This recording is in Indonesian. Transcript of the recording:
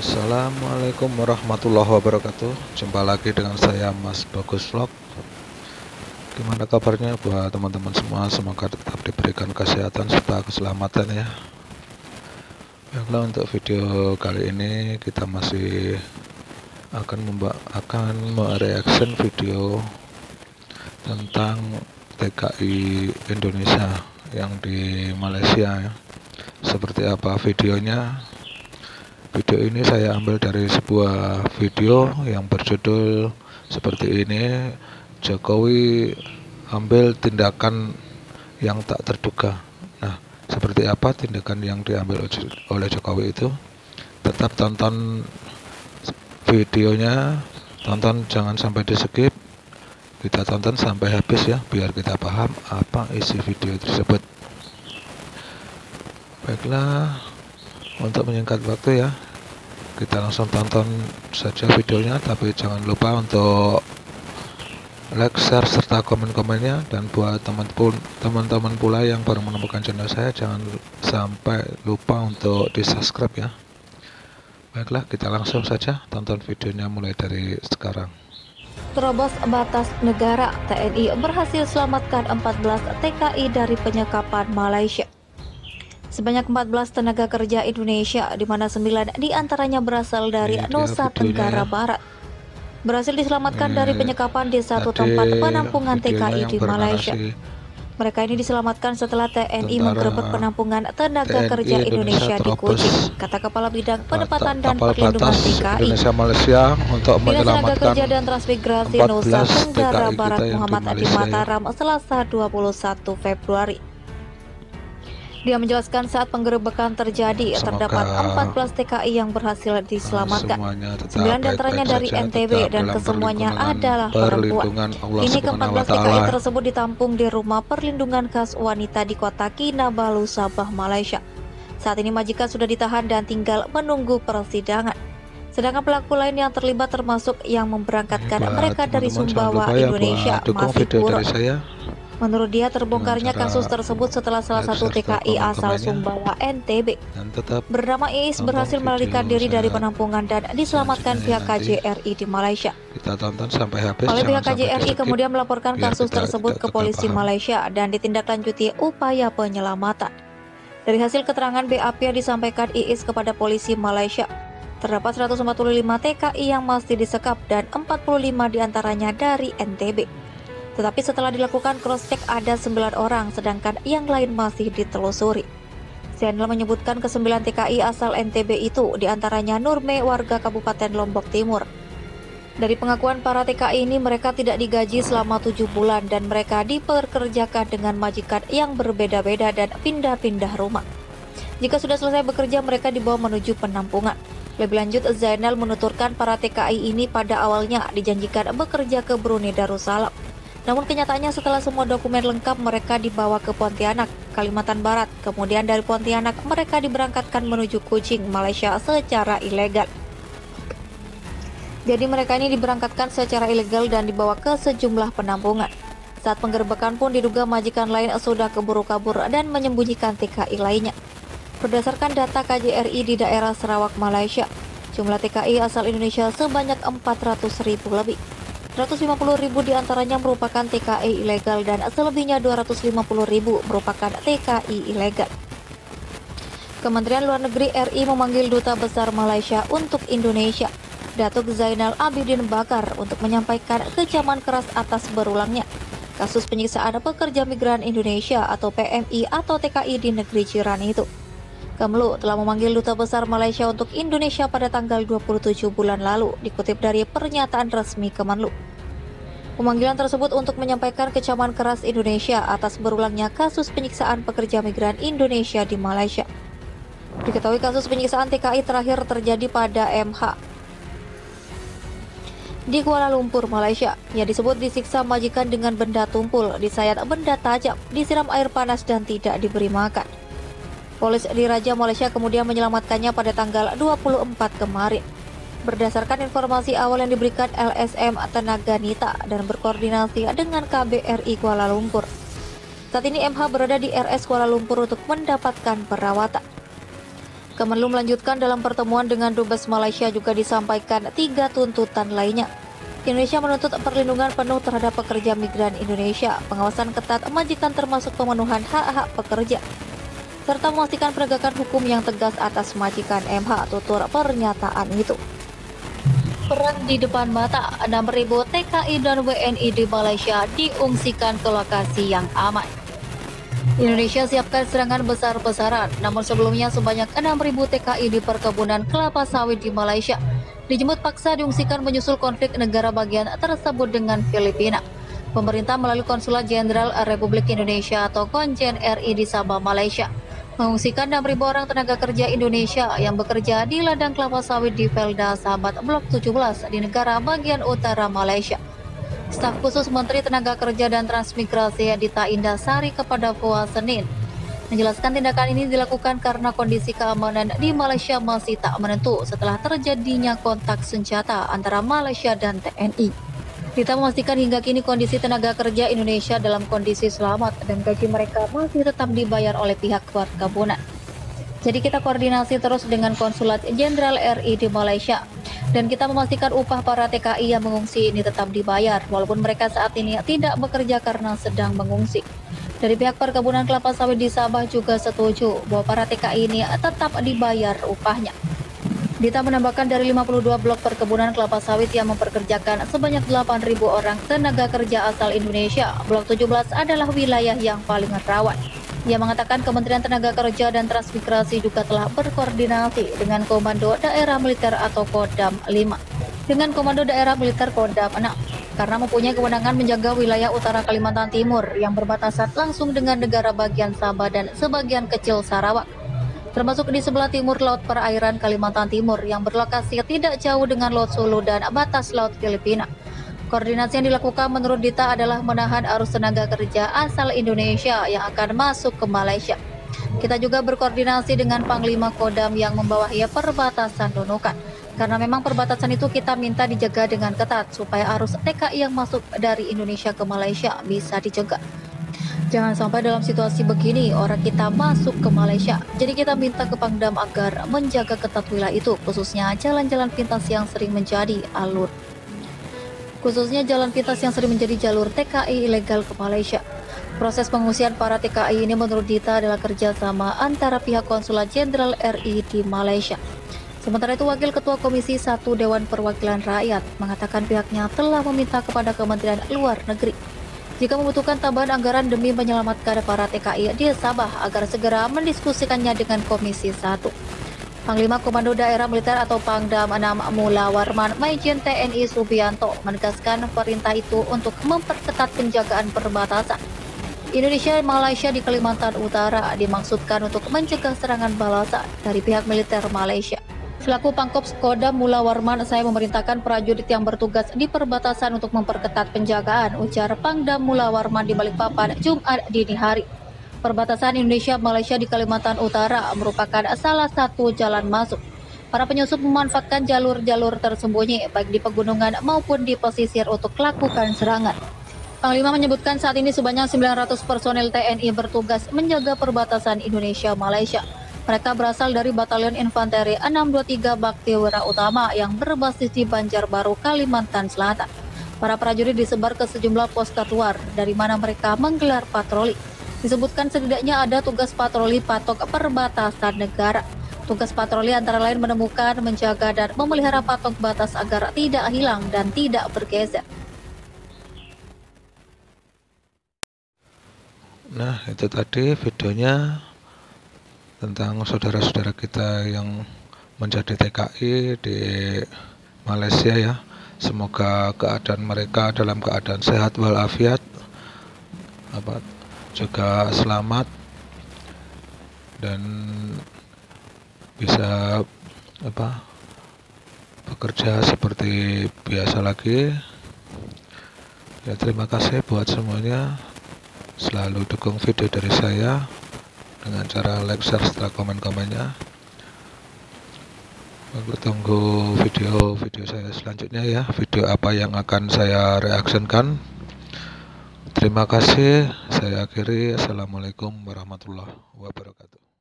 Assalamualaikum warahmatullahi wabarakatuh. Jumpa lagi dengan saya Mas Bagus Vlog. Gimana kabarnya buat teman-teman semua? Semoga tetap diberikan kesehatan serta keselamatan ya. Baiklah, untuk video kali ini kita masih akan mereaction video tentang TKI Indonesia yang di Malaysia ya. Seperti apa videonya? Video ini saya ambil dari sebuah video yang berjudul seperti ini, Jokowi ambil tindakan yang tak terduga. Nah, seperti apa tindakan yang diambil oleh Jokowi itu? Tetap tonton videonya, tonton jangan sampai di skip. Kita tonton sampai habis ya, biar kita paham apa isi video tersebut. Baiklah, untuk menyingkat waktu ya, kita langsung tonton saja videonya, tapi jangan lupa untuk like, share, serta komen-komennya. Dan buat teman-teman pula yang baru menemukan channel saya, jangan sampai lupa untuk di subscribe ya. Baiklah, kita langsung saja tonton videonya mulai dari sekarang. Terobos batas negara, TNI berhasil selamatkan 14 TKI dari penyekapan Malaysia. Sebanyak 14 tenaga kerja Indonesia, di mana 9 diantaranya berasal dari Nusa Tenggara Barat, berhasil diselamatkan dari penyekapan di satu tempat penampungan TKI di Malaysia. Mereka ini diselamatkan setelah TNI menggerebek penampungan tenaga kerja Indonesia di Kuching, kata Kepala Bidang Penempatan dan Perlindungan TKI Indonesia Malaysia untuk Dinas Tenaga menyelamatkan Kerja dan Transmigrasi Nusa Tenggara Barat Muhammad Adi Mataram Selasa 21 Februari. Dia menjelaskan saat penggerebekan terjadi terdapat 14 TKI yang berhasil diselamatkan. 9 diantaranya dari NTB dan kesemuanya adalah perempuan. Kini ke-14 TKI tersebut ditampung di Rumah Perlindungan Khas Wanita di Kota Kinabalu, Sabah, Malaysia. Saat ini majikan sudah ditahan dan tinggal menunggu persidangan. Sedangkan pelaku lain yang terlibat termasuk yang memberangkatkan mereka dari Sumbawa, Indonesia masih buron. Menurut dia, terbongkarnya kasus tersebut setelah salah satu TKI asal Sumbawa, NTB, bernama Iis berhasil melarikan diri dari penampungan dan diselamatkan pihak KJRI di Malaysia. Kita tonton sampai habis. Oleh pihak KJRI kemudian melaporkan kasus tersebut ke polisi Malaysia dan ditindaklanjuti upaya penyelamatan. Dari hasil keterangan BAP yang disampaikan Iis kepada polisi Malaysia, terdapat 145 TKI yang masih disekap dan 45 diantaranya dari NTB. Tetapi setelah dilakukan cross-check ada 9 orang, sedangkan yang lain masih ditelusuri. Zainal menyebutkan ke-9 TKI asal NTB itu diantaranya Nurme, warga Kabupaten Lombok Timur. Dari pengakuan para TKI ini, mereka tidak digaji selama 7 bulan dan mereka dipekerjakan dengan majikan yang berbeda-beda dan pindah-pindah rumah. Jika sudah selesai bekerja, mereka dibawa menuju penampungan. Lebih lanjut, Zainal menuturkan para TKI ini pada awalnya dijanjikan bekerja ke Brunei Darussalam. Namun kenyataannya setelah semua dokumen lengkap mereka dibawa ke Pontianak, Kalimantan Barat. Kemudian dari Pontianak mereka diberangkatkan menuju Kuching, Malaysia secara ilegal. Jadi mereka ini diberangkatkan secara ilegal dan dibawa ke sejumlah penampungan. Saat penggerebekan pun diduga majikan lain sudah keburu kabur dan menyembunyikan TKI lainnya. Berdasarkan data KJRI di daerah Sarawak, Malaysia, jumlah TKI asal Indonesia sebanyak 400.000 lebih. 150.000 diantaranya merupakan TKI ilegal dan selebihnya 250.000 merupakan TKI ilegal. Kementerian Luar Negeri RI memanggil Duta Besar Malaysia untuk Indonesia, Datuk Zainal Abidin Bakar, untuk menyampaikan kecaman keras atas berulangnya kasus penyiksaan pekerja migran Indonesia atau PMI atau TKI di negeri jiran itu. Kemlu telah memanggil Duta Besar Malaysia untuk Indonesia pada tanggal 27 bulan lalu, dikutip dari pernyataan resmi Kemenlu. Pemanggilan tersebut untuk menyampaikan kecaman keras Indonesia atas berulangnya kasus penyiksaan pekerja migran Indonesia di Malaysia. Diketahui kasus penyiksaan TKI terakhir terjadi pada MH di Kuala Lumpur, Malaysia. Yang disebut disiksa majikan dengan benda tumpul, disayat benda tajam, disiram air panas dan tidak diberi makan. Polis di Raja Malaysia kemudian menyelamatkannya pada tanggal 24 kemarin. Berdasarkan informasi awal yang diberikan LSM Tenaga Nita dan berkoordinasi dengan KBRI Kuala Lumpur, saat ini MH berada di RS Kuala Lumpur untuk mendapatkan perawatan. Kemenlu melanjutkan dalam pertemuan dengan Dubes Malaysia juga disampaikan 3 tuntutan lainnya. Indonesia menuntut perlindungan penuh terhadap pekerja migran Indonesia, pengawasan ketat majikan termasuk pemenuhan hak-hak pekerja, serta memastikan penegakan hukum yang tegas atas majikan MH, tutur pernyataan itu. Perang di depan mata, 6.000 TKI dan WNI di Malaysia diungsikan ke lokasi yang aman. Indonesia siapkan serangan besar-besaran, namun sebelumnya sebanyak 6.000 TKI di perkebunan kelapa sawit di Malaysia dijemput paksa diungsikan menyusul konflik negara bagian tersebut dengan Filipina. Pemerintah melalui Konsulat Jenderal Republik Indonesia atau Konjen RI di Sabah, Malaysia, mengungsikan 6.000 orang tenaga kerja Indonesia yang bekerja di ladang kelapa sawit di Felda Sahabat Blok 17 di negara bagian utara Malaysia. Staf khusus Menteri Tenaga Kerja dan Transmigrasi Dita Indah Sari kepada VOA Senin menjelaskan tindakan ini dilakukan karena kondisi keamanan di Malaysia masih tak menentu setelah terjadinya kontak senjata antara Malaysia dan TNI. Dita memastikan hingga kini kondisi tenaga kerja Indonesia dalam kondisi selamat dan gaji mereka masih tetap dibayar oleh pihak perkebunan. Jadi kita koordinasi terus dengan Konsulat Jenderal RI di Malaysia dan kita memastikan upah para TKI yang mengungsi ini tetap dibayar walaupun mereka saat ini tidak bekerja karena sedang mengungsi. Dari pihak perkebunan kelapa sawit di Sabah juga setuju bahwa para TKI ini tetap dibayar upahnya. Dita menambahkan dari 52 blok perkebunan kelapa sawit yang memperkerjakan sebanyak 8.000 orang tenaga kerja asal Indonesia, blok 17 adalah wilayah yang paling rawan. Ia mengatakan Kementerian Tenaga Kerja dan Transmigrasi juga telah berkoordinasi dengan Komando Daerah Militer atau Kodam 5, dengan Komando Daerah Militer Kodam 6, karena mempunyai kewenangan menjaga wilayah utara Kalimantan Timur yang berbatasan langsung dengan negara bagian Sabah dan sebagian kecil Sarawak, termasuk di sebelah timur Laut Perairan Kalimantan Timur yang berlokasi tidak jauh dengan Laut Sulu dan batas Laut Filipina. Koordinasi yang dilakukan menurut Dita adalah menahan arus tenaga kerja asal Indonesia yang akan masuk ke Malaysia. Kita juga berkoordinasi dengan Panglima Kodam yang membawahi perbatasan Nunukan, karena memang perbatasan itu kita minta dijaga dengan ketat supaya arus TKI yang masuk dari Indonesia ke Malaysia bisa dicegah. Jangan sampai dalam situasi begini orang kita masuk ke Malaysia. Jadi kita minta ke Pangdam agar menjaga ketat wilayah itu, khususnya jalan-jalan pintas yang sering menjadi jalur TKI ilegal ke Malaysia. Proses pengungsian para TKI ini menurut Dita adalah kerjasama antara pihak Konsulat Jenderal RI di Malaysia. Sementara itu, Wakil Ketua Komisi 1 Dewan Perwakilan Rakyat mengatakan pihaknya telah meminta kepada Kementerian Luar Negeri jika membutuhkan tambahan anggaran demi menyelamatkan para TKI di Sabah agar segera mendiskusikannya dengan Komisi 1. Panglima Komando Daerah Militer atau Pangdam 6 Mula Warman Majen TNI Subianto menegaskan perintah itu untuk memperketat penjagaan perbatasan Indonesia-Malaysia di Kalimantan Utara dimaksudkan untuk mencegah serangan balasan dari pihak militer Malaysia. Selaku Pangkops Kodam Mula Warman, saya memerintahkan prajurit yang bertugas di perbatasan untuk memperketat penjagaan, ujar Pangdam Mula Warman di Balikpapan Jumat dini hari. Perbatasan Indonesia-Malaysia di Kalimantan Utara merupakan salah satu jalan masuk. Para penyusup memanfaatkan jalur-jalur tersembunyi baik di pegunungan maupun di pesisir untuk melakukan serangan. Panglima menyebutkan saat ini sebanyak 900 personel TNI bertugas menjaga perbatasan Indonesia-Malaysia. Mereka berasal dari Batalion Infanteri 623 Bakti Wira Utama yang berbasis di Banjarbaru, Kalimantan Selatan. Para prajurit disebar ke sejumlah pos terluar dari mana mereka menggelar patroli. Disebutkan setidaknya ada tugas patroli patok perbatasan negara. Tugas patroli antara lain menemukan, menjaga, dan memelihara patok batas agar tidak hilang dan tidak bergeser. Nah, itu tadi videonya tentang saudara-saudara kita yang menjadi TKI di Malaysia ya. Semoga keadaan mereka dalam keadaan sehat walafiat, juga selamat dan bisa bekerja seperti biasa lagi. Ya, terima kasih buat semuanya. Selalu dukung video dari saya dengan cara like, share, serta komen-komennya. Aku tunggu video saya selanjutnya ya. Video apa yang akan saya reaksikan. Terima kasih. Saya akhiri. Assalamualaikum warahmatullahi wabarakatuh.